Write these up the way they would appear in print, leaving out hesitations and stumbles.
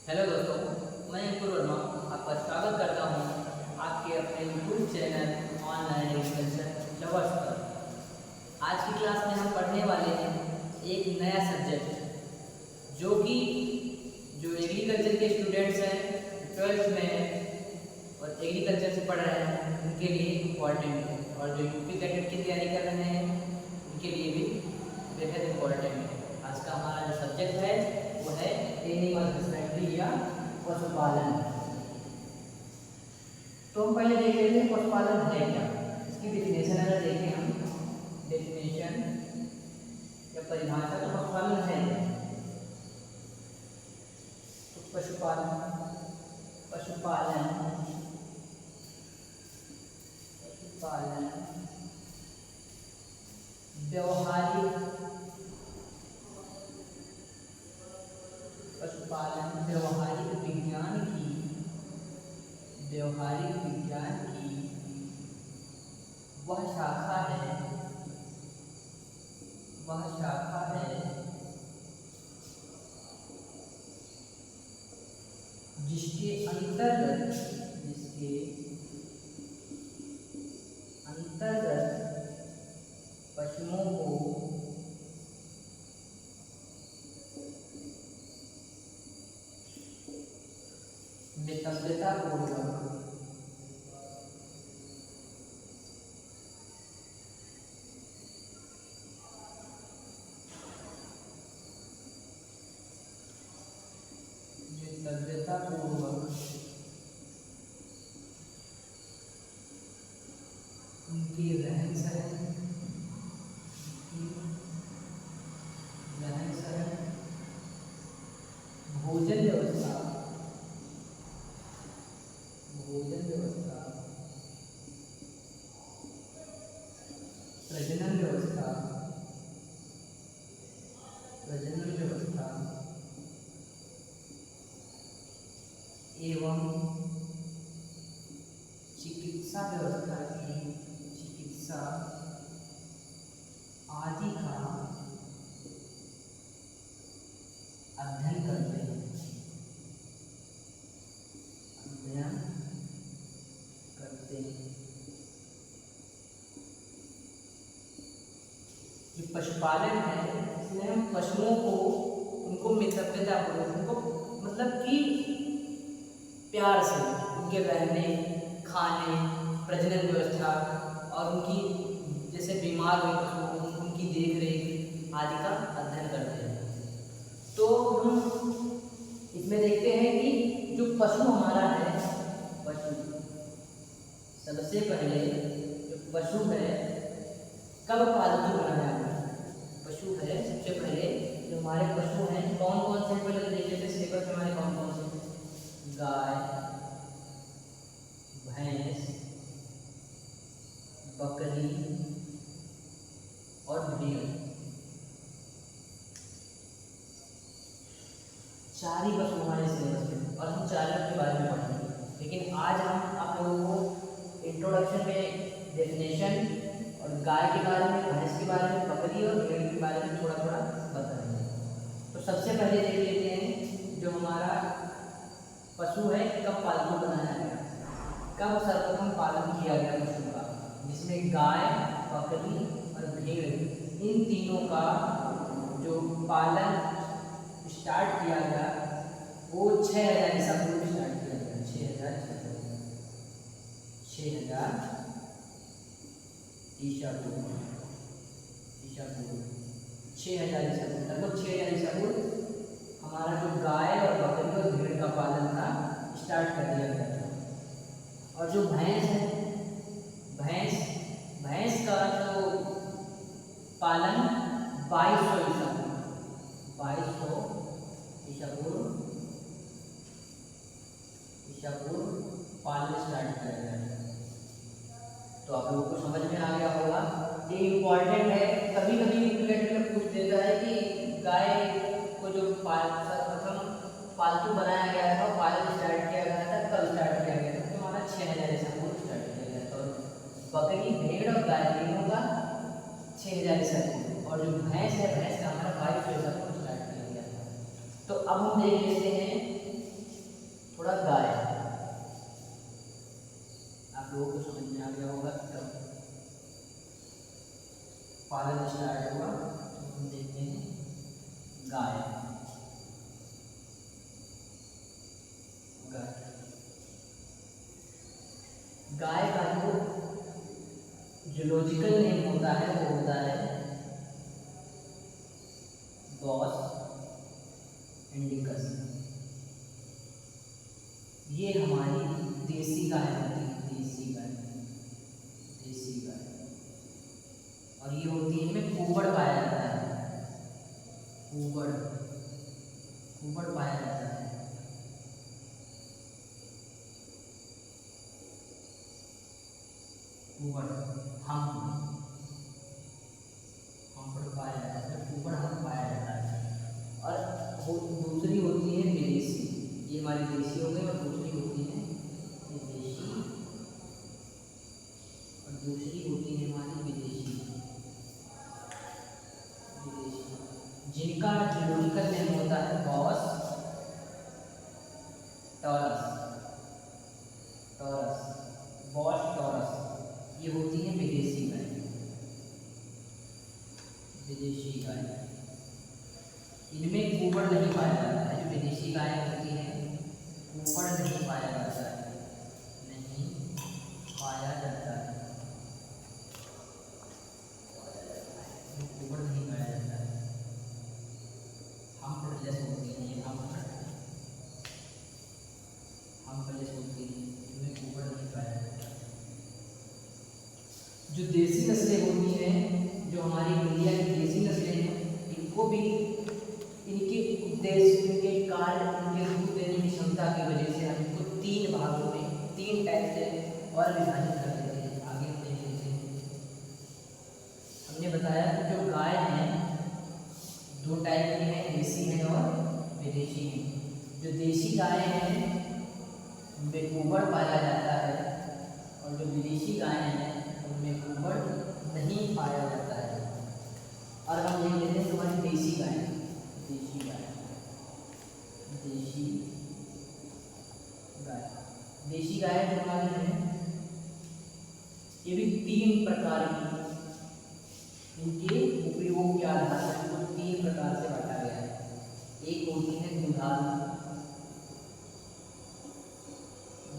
Hello दोस्तों, मैं अंकुर वर्मा आपका स्वागत करता हूं आपके अपने YouTube channel online agriculture lovers पर। आज की क्लास में हम पढ़ने वाले हैं एक नया सब्जेक्ट जो एग्रीकल्चर के स्टूडेंट्स हैं, 12th में हैं और एग्रीकल्चर से पढ़ रहे हैं, उनके लिए इम्पॉर्टेंट है। और जो यूपी कैडेट की तैयारी कर रहे हैं उनके लिए भी बेहद इम्पॉर्टेंट है। आज का हमारा जो सब्जेक्ट है वो है एनिमल हस्बेंड्री या पशुपालन। तो हम पहले देख लेते हैं पशुपालन है क्या। इसकी डेफिनेशन अगर देखें हम, डेफिनेशन या परिभाषा, तो पशुपालन है क्या। तो पशुपालन व्यवहारिक विज्ञान की वह शाखा है जिसके अंतर्गत पशुओं को मितव्यतापूर्वक उनकी रहन सहन, भोजन व्यवस्था, प्रजनन व्यवस्था एवं चिकित्सा आदि का अध्ययन करते हैं। ये पशुपालन है, इसमें हम पशुओं को उनको मितव्यतापूर्वक, उनको मतलब कि प्यार से उनके रहने, खाने, प्रजनन व्यवस्था और उनकी जैसे बीमार हुए पशु उनकी देख रेख आदि का अध्ययन करते हैं। तो हम इसमें देखते हैं कि जो पशु हमारा है, सबसे पहले जो पशु है कब पालतू बनाया है। पशु है सबसे पहले जो हमारे पशु हैं कौन कौन से, पहले देख लेते हैं सिलेबस में हमारे कौन कौन से। गाय, भैंस, बकरी और भेड़, चार ही पशु हमारे सिलेबस में, और हम चारों के बारे में पढ़ेंगे। लेकिन आज हम आप लोगों को इंट्रोडक्शन में डेफिनेशन और गाय के बारे में, भैंस के बारे में, बकरी और भेड़ के बारे में थोड़ा थोड़ा बताएंगे। तो सबसे पहले देख लेते हैं जो हमारा पशु है कब पालतू बनाया गया, कब सर्वप्रथम पालन किया गया पशु का, जिसमें गाय, बकरी और भेड़ इन तीनों का जो पालन स्टार्ट किया गया वो 6000 ईसा पूर्व स्टार्ट किया गया। 6000 ईसा पूर्व, लगभग 6000 ईसा पूर्व हमारा जो गाय और बकरी और भेड़ का पालन था स्टार्ट कर दिया गया था। और जो भैंस है, भैंस का जो पालन 2200 ईसा पूर्व पालन स्टार्ट किया गया था। तो आप लोगों को समझ में आ गया होगा। ये इम्पॉर्टेंट है, कभी कभी पूछ देता है कि गाय को जो सर्वप्रथम पालतू बनाया गया था, पालन स्टार्ट किया गया था, कब स्टार्ट किया गया था, तो हमारा 6000 ईसा पूर्व स्टार्ट किया गया था। बकरी, भेड़ और गाय तीनों का 6000 ईसा पूर्व, और जो भैंस है, भैंस का हमारा 2200 ईसा पूर्व स्टार्ट किया गया था। तो अब हम देख लेते हैं थोड़ा गाय, आप लोगों को समझ में आ गया होगा तब पालन स्टार्ट हुआ। तो हम देखते हैं गाय। गाय गाय का जो जूलॉजिकल नेम होता है वो होता है बॉस इंडिकस। ये हमारी देसी गाय होती है, देसी गाय, देसी गाय। और ये होती है, इनमें कुबड़ पाया जाता है, कुबड़, कुबड़ पाया जाता है। कुबड़ हम पर पाया जाता है, कुबड़ हम पाया जाता है। और वो दूसरी होती है विदेशी, ये हमारी देसी हो गई, और दूसरी होती है विदेशी, और दूसरी होती है हमारी विदेशी, विदेशी, जिनका जूलॉजिकल नेम होता है boss taurus, taurus, boss taurus. ये होती है विदेशी गाय, विदेशी गाय। इनमें कुबड़ नहीं पाया जाता है, जो विदेशी गाय होती है कुबड़ नहीं पाया जाता है, नहीं पाया जाता है, कुबड़ नहीं पाया जाता है। हम प्लेस होती है, ये हम प्लेस होती है, इनमें कुबड़ नहीं पाया जाता है। जो देसी नस्लें होती हैं, जो हमारी इंडिया की देसी नस्लें हैं, इनको भी इनके उद्देश्य, इनके कार्य, इनके दूध देने की क्षमता की वजह से हम इनको 3 भागों में, 3 टाइप से और विभाजित कर देते हैं। आगे हम देख लेते हैं। हमने बताया कि जो गाय हैं 2 टाइप की हैं, देसी हैं और विदेशी हैं। जो देसी गाय हैं उनमें कुबड़ पाया जाता है, और जो विदेशी गाय हैं उनमें कुबड़ नहीं पाया जाता है। और हम देख लेते हैं हमारी देसी गाय, देसी गाय, देशी गाय, देशी गाय जो हमारी है, ये भी 3 प्रकार की, इनके उपयोग के आधार पर इनको 3 प्रकार से बांटा गया है। एक होती है दुधारू,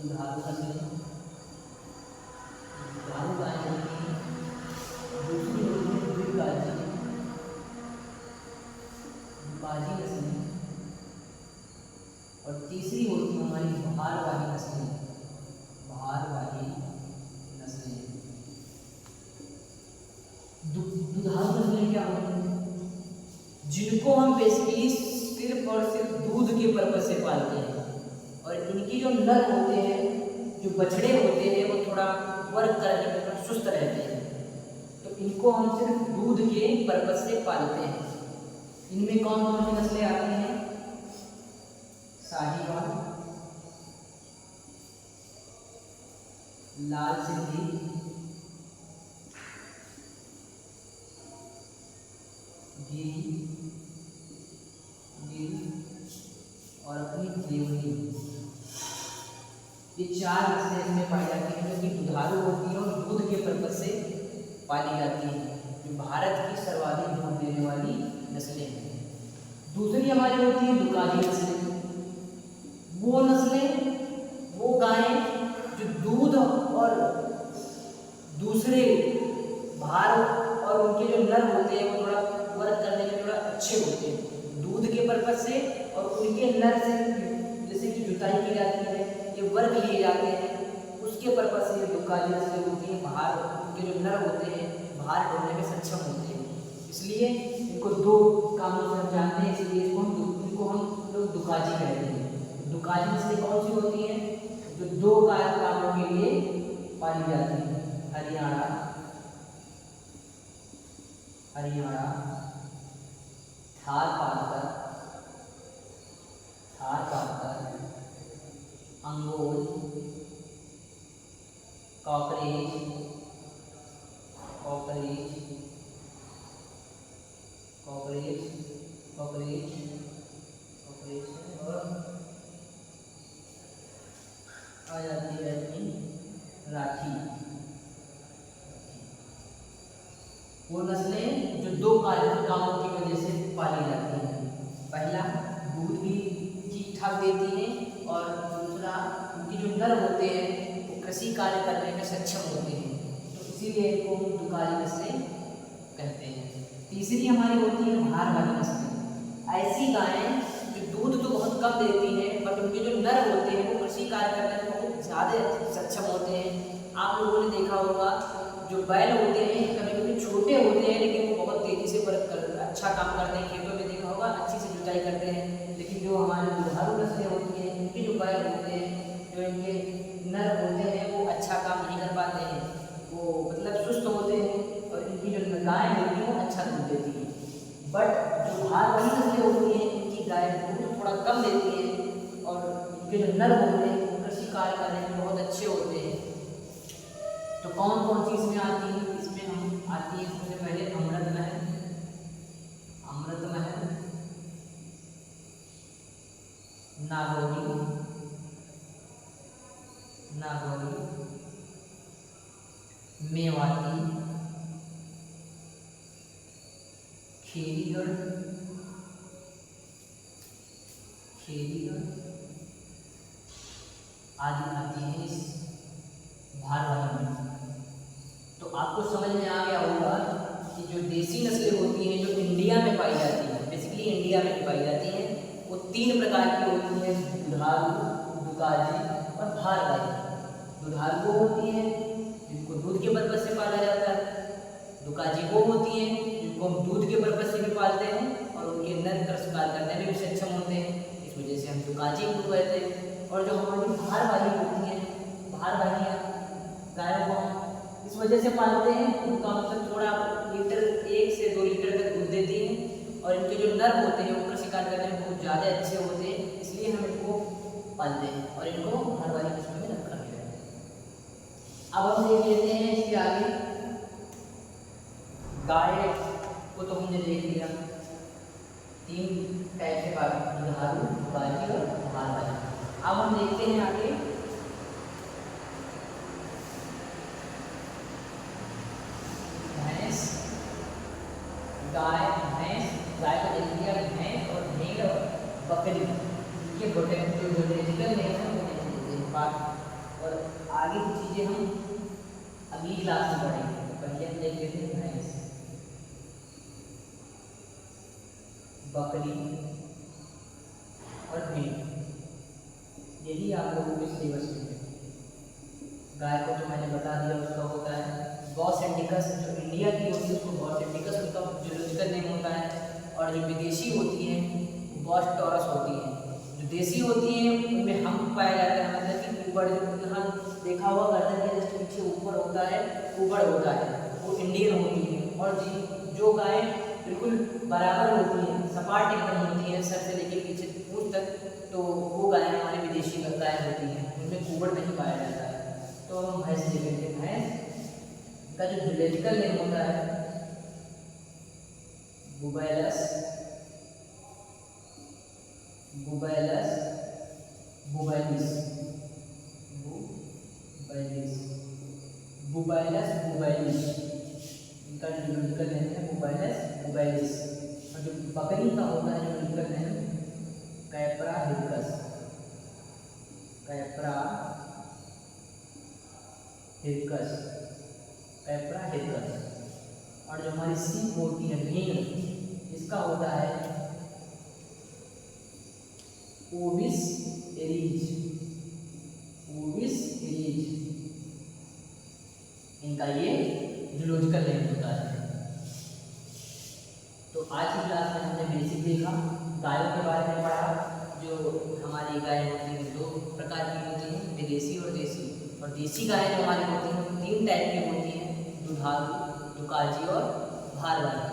दुधारू नस्लें, दुधारू गाय होती है। दूसरी होती है द्विकाजी, द्विकाजी नस्लें। और तीसरी होती है हमारी भार वाली नस्लें, भार वाली नस्लें। दुधारू नस्लें क्या होती हैं? जिनको हम बेसिकली सिर्फ और सिर्फ दूध के पर्पज से पालते हैं, और इनकी जो नर होते हैं, जो बछड़े होते हैं, वो थोड़ा वर्क करने में थोड़ा सुस्त रहते हैं, तो इनको हम सिर्फ दूध के पर्पज से पालते हैं। इनमें कौन कौन सी नस्लें आती हैं? साहीवाल, लाल सिंधी, गिरी, और अपनी देवनी। ये 4 नस्लें इसमें पाई जाती हैं, जो कि दुधारू होती है और दूध के पर्पज से पाली जाती है, जो भारत की सर्वाधिक दूध देने वाली नस्लें हैं। दूसरी हमारी होती है दुकानी नस्लें। वो नस्लें, वो गायें जो दूध और दूसरे भार और उनके जो नर होते हैं वो थोड़ा वर्क करने में थोड़ा अच्छे होते हैं दूध के पर्पज से, और उनके नर से जैसे कि जुताई की जाती है, ये वर्क लिए जाते हैं, उसके पर्पज से ये दुकानी नस्लें होती हैं। बाहर उनके जो नर होते हैं बाहर ढोने में सक्षम होते हैं, इसलिए इनको 2 कामों से हम जानते हैं, इसलिए इनको हम लोग दुकाजी कहते हैं। दुकाजी नस्लें कौन सी होती हैं? जो 2 कामों के लिए पाली जाती है। हरियाणा, हरियाणा, थार पारकर, थार पारकर, अंगोल, कॉकरेज, कॉकरेज, कॉकरेज, कॉकरेज, कॉकरेज और आ जाती है अपनी राठी। वो नस्लें जो दो कामों की वजह से पाली जाती हैं। पहला, दूध भी ठीक ठाक देती हैं, और दूसरा, उनकी जो नर होते हैं वो कृषि कार्य करने में सक्षम होते हैं, तो इसीलिए इनको हम दुकाली नस्लें कहते हैं। तीसरी हमारी होती है भार वाली नस्लें। ऐसी गायें जो दूध तो बहुत कम देती हैं, बट उनके जो नर होते हैं वो कृषि कार्य करने में बहुत ज़्यादा सक्षम होते हैं। आप लोगों ने देखा होगा जो बैल होते हैं कभी कभी छोटे होते हैं, लेकिन वो बहुत तेज़ी से अच्छा काम करते हैं। खेतों में देखा होगा अच्छी से जुताई करते हैं। लेकिन जो हमारे दुधारू नस्लें होती हैं, इनके जो बैल होते हैं, जो इनके नर होते हैं, वो अच्छा काम नहीं कर पाते हैं, वो मतलब सुस्त होते हैं, और इनकी जो गायें होती हैं वो अच्छा दूध देती हैं। बट जो भार वाली नस्लें होती हैं, इनकी गाय दूध थोड़ा कम देती है, और इनके जो नर होते हैं वो कृषि कार्य करने में बहुत अच्छे होते हैं। तो कौन कौन सी इसमें आती है? इसमें हम आती है सबसे पहले अमृत महल, नागौरी, मेवाती, खेरीगढ़ आदि आती है इस भार वाली में। तो आपको समझ में आ गया होगा कि जो देसी नस्लें होती हैं जो इंडिया में पाई जाती हैं, बेसिकली इंडिया में पाई जाती हैं, वो 3 प्रकार की होती हैं: दुधारू, दुकाजी और भार वाली। दुधारू वो होती हैं जिनको दूध के पर्पज से पाला जाता है, दुकाजी वो होती हैं जिनको हम दूध के पर्पज से भी पालते हैं, और उनके नर कृषि कार्य करने में भी सक्षम होते हैं, इस वजह से हम दुकाजी उनको कहते हैं। और जो हमारी भार वाली होती हैं, भार वाली गायों को हम इस वजह से पालते हैं, उनका मतलब थोड़ा लीटर 1 से 2 लीटर तक दूध देती हैं, और इनके जो नर होते हैं वो कृषि कार्य करने में बहुत ज़्यादा अच्छे होते हैं, इसलिए हम इनको पालते हैं और इनको भार वाली किस्म में रखा गया है। अब हम देख लेते हैं इसके आगे। गाय को तो हमने देख लिया, 3 टाइप के पाल, दुधारू, दुकाजी और भार वाली। अब हम देखते हैं आगे भैंस, गाय, भैंस, गाय को देख लिया, भैंस और भेड़ और बकरी, ये बोटेनिकल नेम है, और आगे की चीज़ें हम अगली क्लास में पढ़ेंगे। पहले हम देख लेते हैं भैंस, बकरी और भेड़, यही आप लोगों के सिलेबस में है। गाय को तो मैंने बता दिया, उसका होता है बॉस इंडिकस, जो इंडिया की होती है उसको बॉस इंडिकस उनका जूलॉजिकल नेम होता है, और जो विदेशी होती हैं बॉस टॉरस होती हैं। जो देसी होती हैं उनमें हम पाया जाता है, मतलब कि ऊपर जो यहाँ देखा हुआ गर्दन के जस्ट पीछे ऊपर होता है, ऊपर होता है, वो इंडियन होती है। और जो गाय बिल्कुल बराबर होती हैं, सपाट एकदम होती हैं सर से लेकर पीछे पूंछ तक, तो वो गाय हमारी विदेशी गाय होती हैं, उनमें कुबड़ नहीं पाया जाता है। तो हम भैंस देख लेते हैं। भैंस का जो जूलॉजिकल नेम होता है बुबैलस बुबैलिस, इनका जो जूलॉजिकल नेम है बुबैलस बुबैलिस। और जो बकरी का होता है जूलॉजिकल नेम कैप्रा हिरकस, और जो हमारी सीप होती है भेड़, इसका होता है ओविस एरीज, इनका ये जूलॉजिकल नेम होता है। तो आज की क्लास में हमने बेसिक देखा, गायों के बारे में पढ़ा। जो हमारी गाय होती हैं 2 प्रकार की होती हैं, विदेशी और देसी। और देसी गाय जो हमारी होती हैं 3 टाइप की होती हैं, दुधारू, दुकाजी और भार वाली।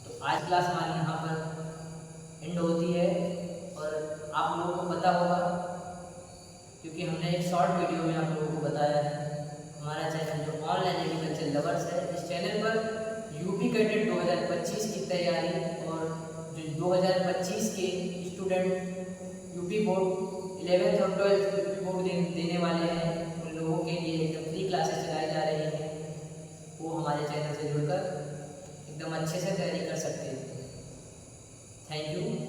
तो आज क्लास हमारी यहाँ पर एंड होती है, और आप लोगों को पता होगा क्योंकि हमने एक शॉर्ट वीडियो में आप लोगों को बताया है। हमारा चैनल जो ऑनलाइन एग्रीकल्चर लवर्स है, इस चैनल पर यूपी कैडेट 2025 की तैयारी और जो 2025 के स्टूडेंट यूपी बोर्ड 11th और 12th यूपी बोर्ड देने वाले हैं, उन लोगों के लिए एकदम फ्री क्लासेस चलाई जा रही हैं, वो हमारे चैनल से जुड़कर एकदम अच्छे से तैयारी कर सकते हैं। Thank you.